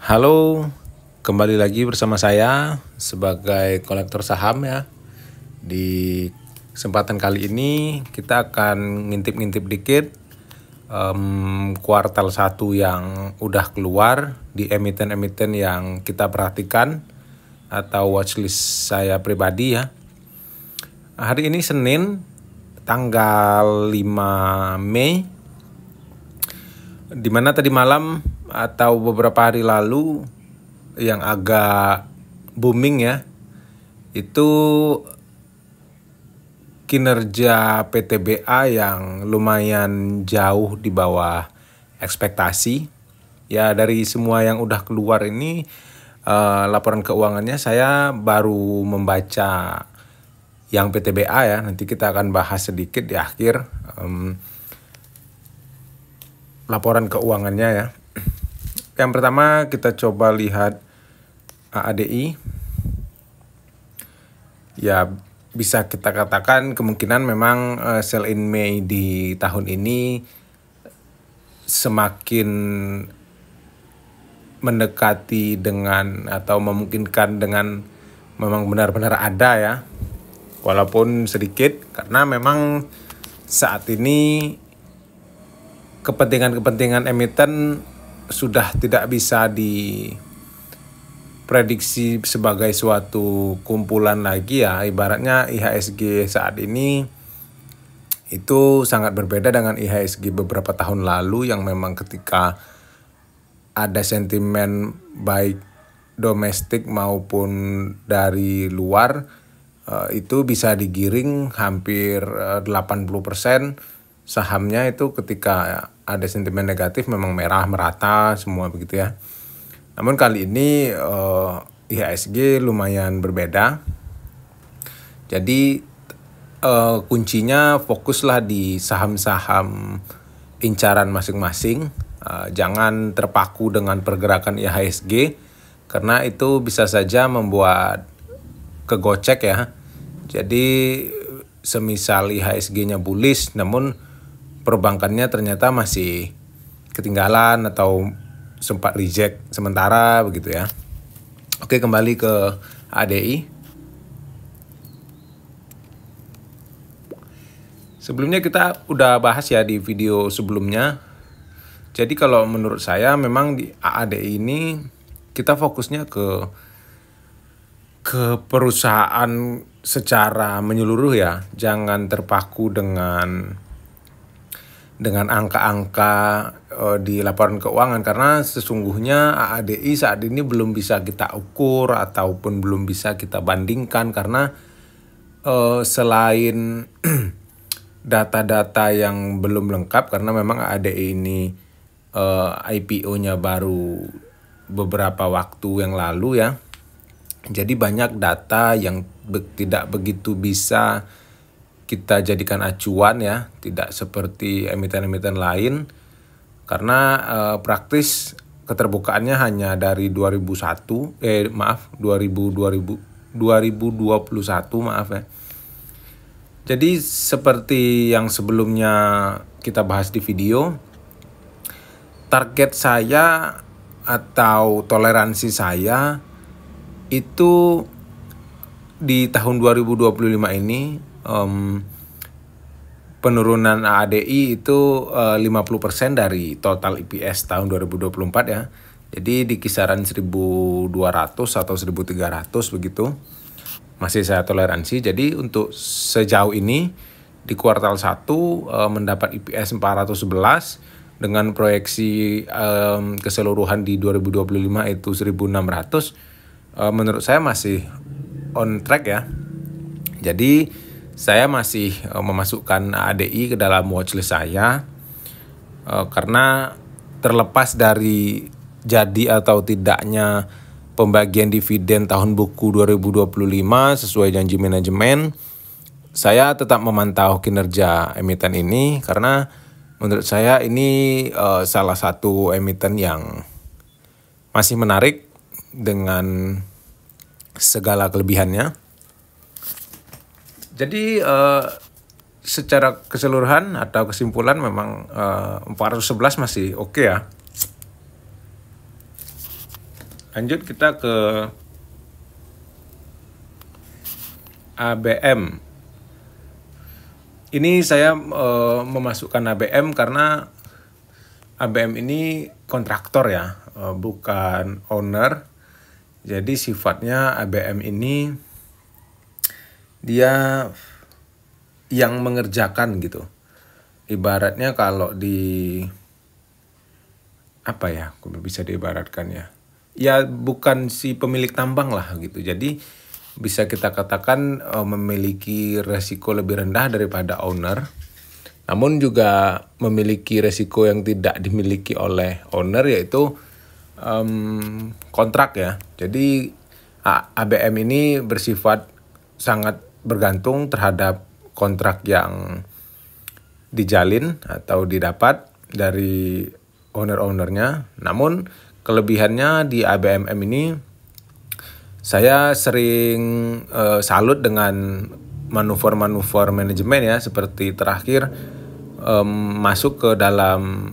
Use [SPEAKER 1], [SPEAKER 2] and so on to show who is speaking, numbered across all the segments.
[SPEAKER 1] Halo, kembali lagi bersama saya sebagai kolektor saham ya. Di kesempatan kali ini kita akan ngintip-ngintip dikit kuartal 1 yang udah keluar di emiten-emiten yang kita perhatikan atau watchlist saya pribadi ya. Hari ini Senin tanggal 5 Mei, dimana tadi malam atau beberapa hari lalu yang agak booming ya, itu kinerja PTBA yang lumayan jauh di bawah ekspektasi. Ya, dari semua yang udah keluar ini laporan keuangannya saya baru membaca yang PTBA ya. Nanti kita akan bahas sedikit di akhir laporan keuangannya ya. Yang pertama kita coba lihat AADI. Ya, bisa kita katakan kemungkinan memang sell in May di tahun ini semakin mendekati dengan atau memungkinkan dengan memang benar-benar ada ya. Walaupun sedikit, karena memang saat ini kepentingan-kepentingan emiten sudah tidak bisa diprediksi sebagai suatu kumpulan lagi ya. Ibaratnya IHSG saat ini itu sangat berbeda dengan IHSG beberapa tahun lalu yang memang ketika ada sentimen baik domestik maupun dari luar itu bisa digiring hampir 80%. Sahamnya itu ketika ada sentimen negatif memang merah merata semua begitu ya. Namun kali ini IHSG lumayan berbeda. Jadi kuncinya fokuslah di saham-saham incaran masing-masing. Jangan terpaku dengan pergerakan IHSG karena itu bisa saja membuat kegocek ya. Jadi semisal IHSG-nya bullish namun perbankannya ternyata masih ketinggalan atau sempat reject sementara begitu ya. Oke, kembali ke ADI. Sebelumnya kita udah bahas ya di video sebelumnya. Jadi kalau menurut saya memang di ADI ini kita fokusnya ke perusahaan secara menyeluruh ya. Jangan terpaku dengan angka-angka di laporan keuangan karena sesungguhnya AADI saat ini belum bisa kita ukur ataupun belum bisa kita bandingkan karena selain data-data yang belum lengkap karena memang AADI ini IPO-nya baru beberapa waktu yang lalu ya. Jadi banyak data yang tidak begitu bisa kita jadikan acuan ya, tidak seperti emiten-emiten lain karena praktis keterbukaannya hanya dari 2021 maaf ya. Jadi seperti yang sebelumnya kita bahas di video, target saya atau toleransi saya itu di tahun 2025 ini penurunan AADI itu 50% dari total EPS tahun 2024 ya. Jadi di kisaran 1.200 atau 1.300 begitu. Masih saya toleransi. Jadi untuk sejauh ini di kuartal 1 mendapat EPS 411 dengan proyeksi keseluruhan di 2025 itu 1.600. Menurut saya masih on track ya. Jadi saya masih memasukkan ADI ke dalam watchlist saya karena terlepas dari jadi atau tidaknya pembagian dividen tahun buku 2025 sesuai janji manajemen, saya tetap memantau kinerja emiten ini karena menurut saya ini salah satu emiten yang masih menarik dengan segala kelebihannya. Jadi secara keseluruhan atau kesimpulan memang 411 masih oke ya. Lanjut kita ke ABM. Ini saya memasukkan ABM karena ABM ini kontraktor ya, bukan owner. Jadi sifatnya ABM ini dia yang mengerjakan gitu. Ibaratnya kalau di apa ya, bisa diibaratkan ya. Ya bukan si pemilik tambang lah gitu. Jadi bisa kita katakan memiliki resiko lebih rendah daripada owner. Namun juga memiliki resiko yang tidak dimiliki oleh owner, yaitu kontrak ya. Jadi ABM ini bersifat sangat bergantung terhadap kontrak yang dijalin atau didapat dari owner-ownernya. Namun kelebihannya di ABMM ini, saya sering salut dengan manuver-manuver manajemen ya, seperti terakhir masuk ke dalam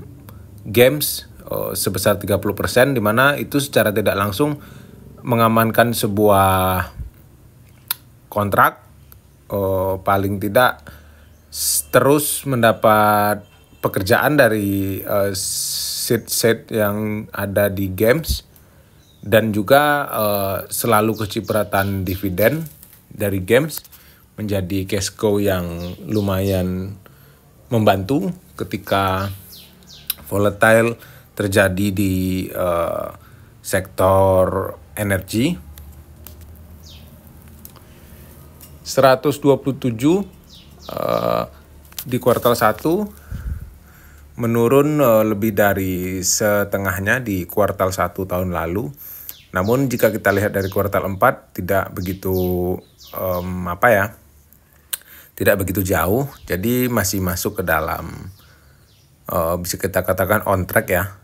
[SPEAKER 1] games sebesar 30%, di mana itu secara tidak langsung mengamankan sebuah kontrak, paling tidak terus mendapat pekerjaan dari set yang ada di games, dan juga selalu kecipratan dividen dari games menjadi cash cow yang lumayan membantu ketika volatile terjadi di sektor energi. 127 di kuartal 1 menurun lebih dari setengahnya di kuartal 1 tahun lalu. Namun jika kita lihat dari kuartal 4 tidak begitu tidak begitu jauh. Jadi masih masuk ke dalam bisa kita katakan on track ya.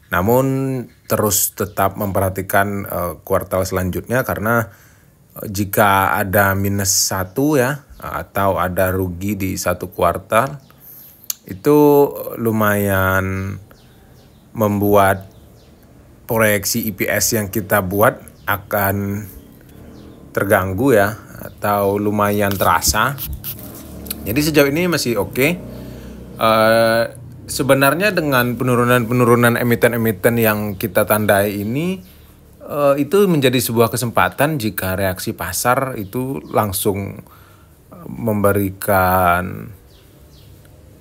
[SPEAKER 1] Namun terus tetap memperhatikan kuartal selanjutnya, karena jika ada -1 ya, atau ada rugi di satu kuartal, itu lumayan membuat proyeksi EPS yang kita buat akan terganggu ya, atau lumayan terasa. Jadi sejauh ini masih oke. Sebenarnya dengan penurunan emiten-emiten yang kita tandai ini, itu menjadi sebuah kesempatan jika reaksi pasar itu langsung memberikan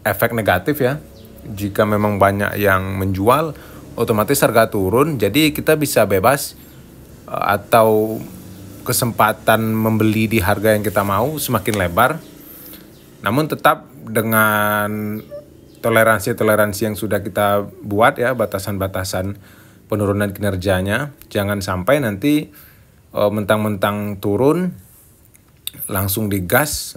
[SPEAKER 1] efek negatif ya. Jika memang banyak yang menjual, otomatis harga turun. Jadi kita bisa bebas, atau kesempatan membeli di harga yang kita mau semakin lebar. Namun tetap dengan toleransi-toleransi yang sudah kita buat ya, batasan-batasan penurunan kinerjanya. Jangan sampai nanti mentang-mentang turun langsung digas,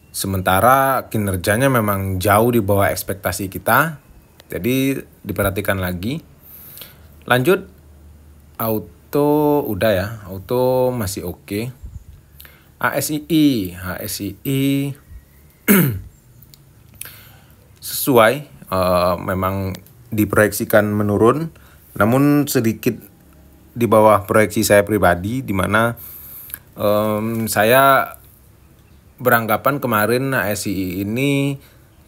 [SPEAKER 1] sementara kinerjanya memang jauh di bawah ekspektasi kita. Jadi diperhatikan lagi. Lanjut, auto udah ya, auto masih oke. HSII sesuai, memang diproyeksikan menurun, namun sedikit di bawah proyeksi saya pribadi, di mana saya beranggapan kemarin HSII ini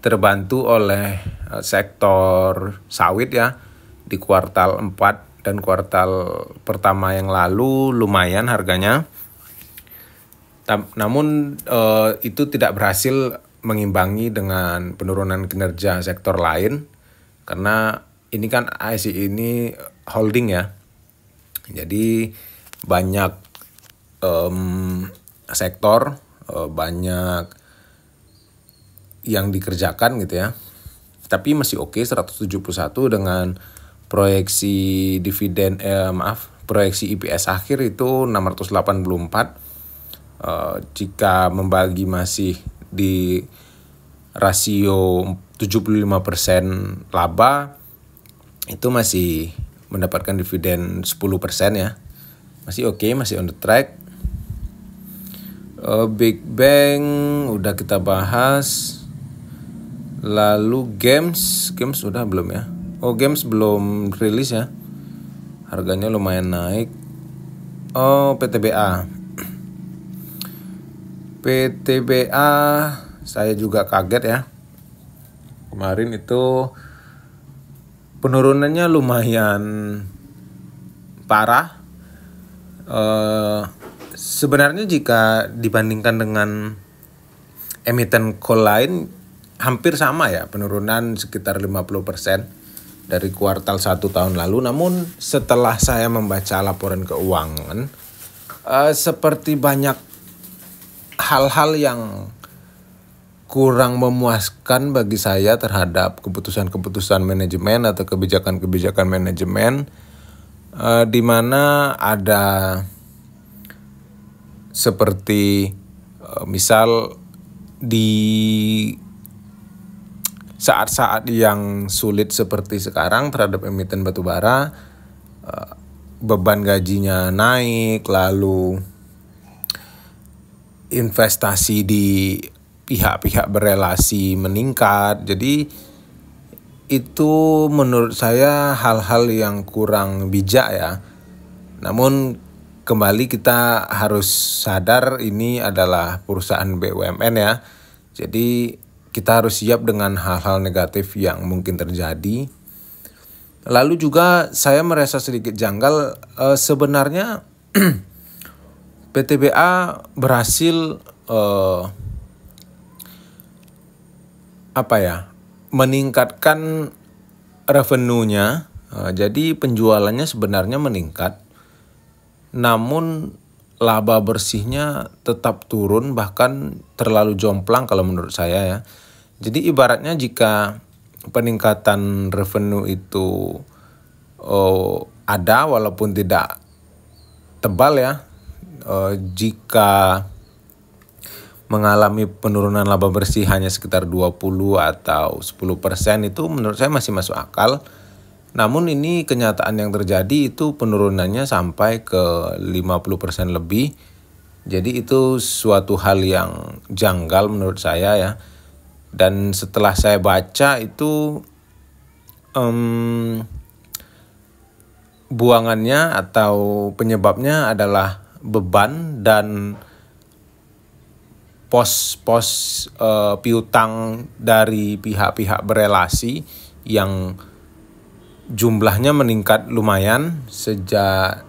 [SPEAKER 1] terbantu oleh sektor sawit ya. Di kuartal 4 dan kuartal pertama yang lalu lumayan harganya. Namun itu tidak berhasil mengimbangi dengan penurunan kinerja sektor lain, karena ini kan HSII ini holding ya. Jadi banyak sektor, banyak yang dikerjakan gitu ya. Tapi masih oke, 171 dengan proyeksi dividen proyeksi EPS akhir itu 684. Jika membagi masih di rasio 75% laba, itu masih mendapatkan dividen 10% ya. Masih oke, masih on the track. Big Bang udah kita bahas. Lalu games udah belum ya? Oh, games belum rilis ya. harganya lumayan naik. Oh, PTBA. PTBA saya juga kaget ya. Kemarin itu penurunannya lumayan parah. Sebenarnya jika dibandingkan dengan emiten coal lain hampir sama ya, penurunan sekitar 50% dari kuartal 1 tahun lalu. Namun setelah saya membaca laporan keuangan, seperti banyak hal-hal yang kurang memuaskan bagi saya terhadap keputusan-keputusan manajemen atau kebijakan-kebijakan manajemen, di mana ada seperti misal di saat-saat yang sulit seperti sekarang terhadap emiten batubara, beban gajinya naik, lalu investasi di pihak-pihak berelasi meningkat. Jadi itu menurut saya hal-hal yang kurang bijak ya. Namun kembali kita harus sadar ini adalah perusahaan BUMN ya. Jadi kita harus siap dengan hal-hal negatif yang mungkin terjadi. Lalu juga saya merasa sedikit janggal, sebenarnya PTBA berhasil meningkatkan revenue-nya. Jadi penjualannya sebenarnya meningkat, namun laba bersihnya tetap turun, bahkan terlalu jomplang kalau menurut saya ya. Jadi ibaratnya jika peningkatan revenue itu ada walaupun tidak tebal ya, jika mengalami penurunan laba bersih hanya sekitar 20 atau 10% itu menurut saya masih masuk akal. Namun ini kenyataan yang terjadi itu penurunannya sampai ke 50% lebih. Jadi itu suatu hal yang janggal menurut saya ya. Dan setelah saya baca itu buangannya atau penyebabnya adalah beban dan pos-pos piutang dari pihak-pihak berelasi yang jumlahnya meningkat lumayan sejak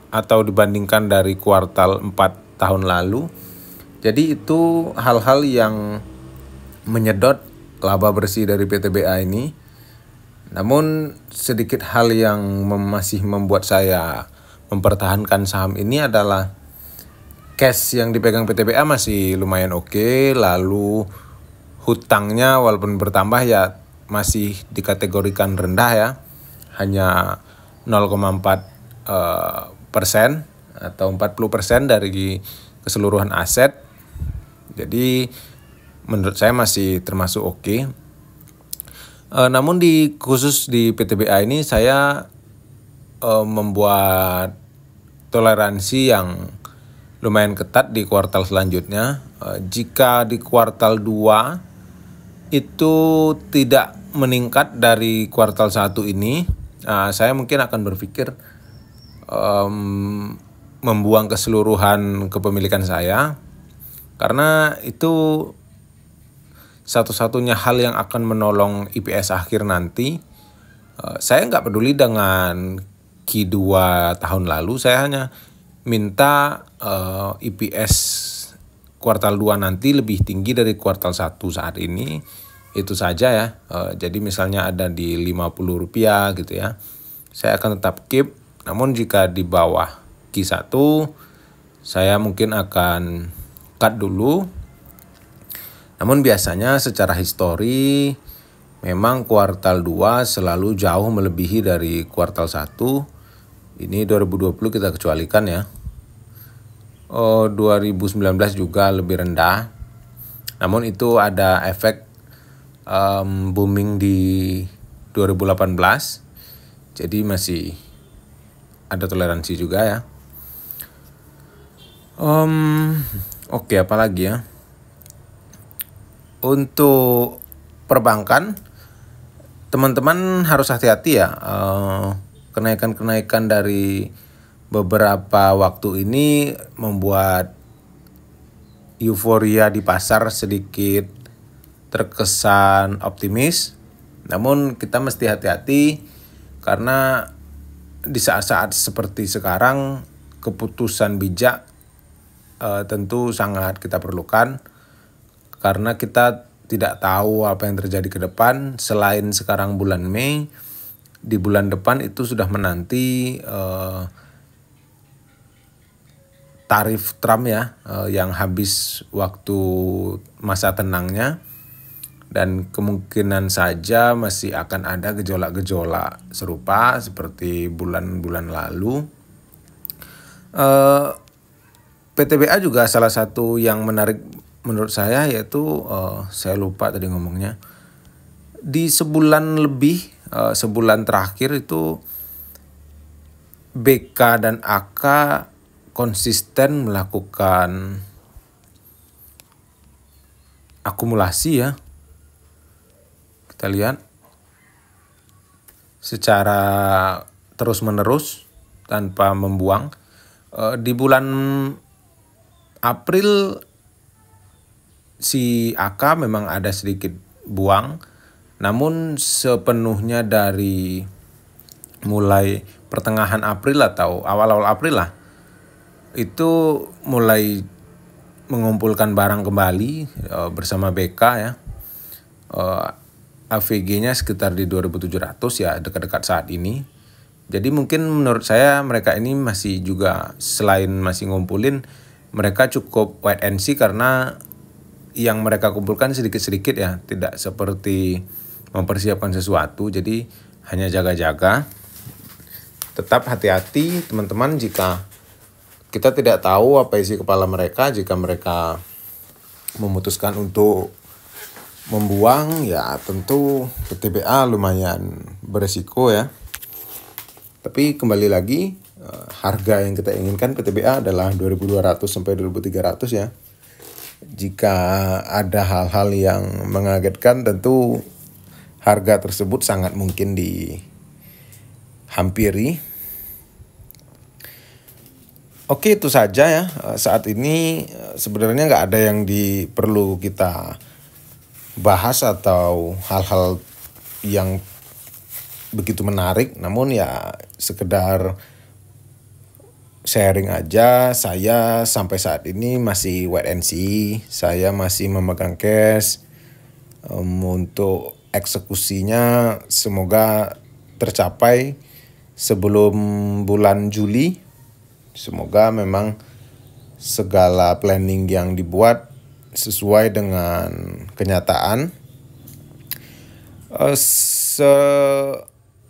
[SPEAKER 1] atau dibandingkan dari kuartal 4 tahun lalu. Jadi itu hal-hal yang menyedot laba bersih dari PTBA ini. Namun sedikit hal yang masih membuat saya mempertahankan saham ini adalah cash yang dipegang PTBA masih lumayan oke, lalu hutangnya walaupun bertambah ya masih dikategorikan rendah ya, hanya 0,4% atau 40% dari keseluruhan aset. Jadi menurut saya masih termasuk oke. Namun khusus di PTBA ini saya membuat toleransi yang lumayan ketat di kuartal selanjutnya. Jika di kuartal 2 itu tidak meningkat dari kuartal 1 ini, saya mungkin akan berpikir membuang keseluruhan kepemilikan saya, karena itu satu-satunya hal yang akan menolong IPS akhir nanti. Saya nggak peduli dengan Q2 tahun lalu, saya hanya minta IPS kuartal 2 nanti lebih tinggi dari kuartal 1 saat ini. Itu saja ya. Jadi misalnya ada di Rp50 gitu ya, saya akan tetap keep. Namun jika di bawah Q1 saya mungkin akan cut dulu. Namun biasanya secara histori memang kuartal 2 selalu jauh melebihi dari kuartal 1. Ini 2020 kita kecualikan ya. 2019 juga lebih rendah. Namun itu ada efek booming di 2018. Jadi masih ada toleransi juga ya. Oke, apa lagi ya? Untuk perbankan, teman-teman harus hati-hati ya. kenaikan-kenaikan dari beberapa waktu ini membuat euforia di pasar sedikit terkesan optimis. Namun kita mesti hati-hati karena di saat-saat seperti sekarang keputusan bijak tentu sangat kita perlukan karena kita tidak tahu apa yang terjadi ke depan. Selain sekarang bulan Mei, di bulan depan itu sudah menanti tarif Trump ya, yang habis waktu masa tenangnya, dan kemungkinan saja masih akan ada gejolak-gejolak serupa seperti bulan-bulan lalu. PTBA juga salah satu yang menarik menurut saya, yaitu saya lupa tadi ngomongnya, di sebulan lebih, sebulan terakhir itu BK dan AK konsisten melakukan akumulasi ya. Kita lihat secara terus-menerus tanpa membuang. Di bulan April si AK memang ada sedikit buang, namun sepenuhnya dari mulai pertengahan April atau awal-awal April lah, itu mulai mengumpulkan barang kembali bersama BK ya. AVG-nya sekitar di 2.700 ya, dekat-dekat saat ini. Jadi mungkin menurut saya mereka ini masih juga, selain masih ngumpulin, mereka cukup wait and see karena yang mereka kumpulkan sedikit-sedikit ya, tidak seperti mempersiapkan sesuatu, jadi hanya jaga-jaga. Tetap hati-hati teman-teman, jika kita tidak tahu apa isi kepala mereka. Jika mereka memutuskan untuk membuang, ya tentu PTBA lumayan beresiko ya. Tapi kembali lagi, harga yang kita inginkan PTBA adalah 2.200 sampai 2.300 ya. Jika ada hal-hal yang mengagetkan, tentu harga tersebut sangat mungkin dihampiri. Oke, itu saja ya. Saat ini sebenarnya nggak ada yang perlu kita bahas atau hal-hal yang begitu menarik. Namun ya sekedar sharing aja. Saya sampai saat ini masih wait and see. Saya masih memegang cash. Untuk eksekusinya semoga tercapai sebelum bulan Juli. Semoga memang segala planning yang dibuat sesuai dengan kenyataan.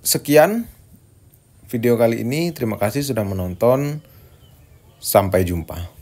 [SPEAKER 1] Sekian video kali ini. Terima kasih sudah menonton. Sampai jumpa.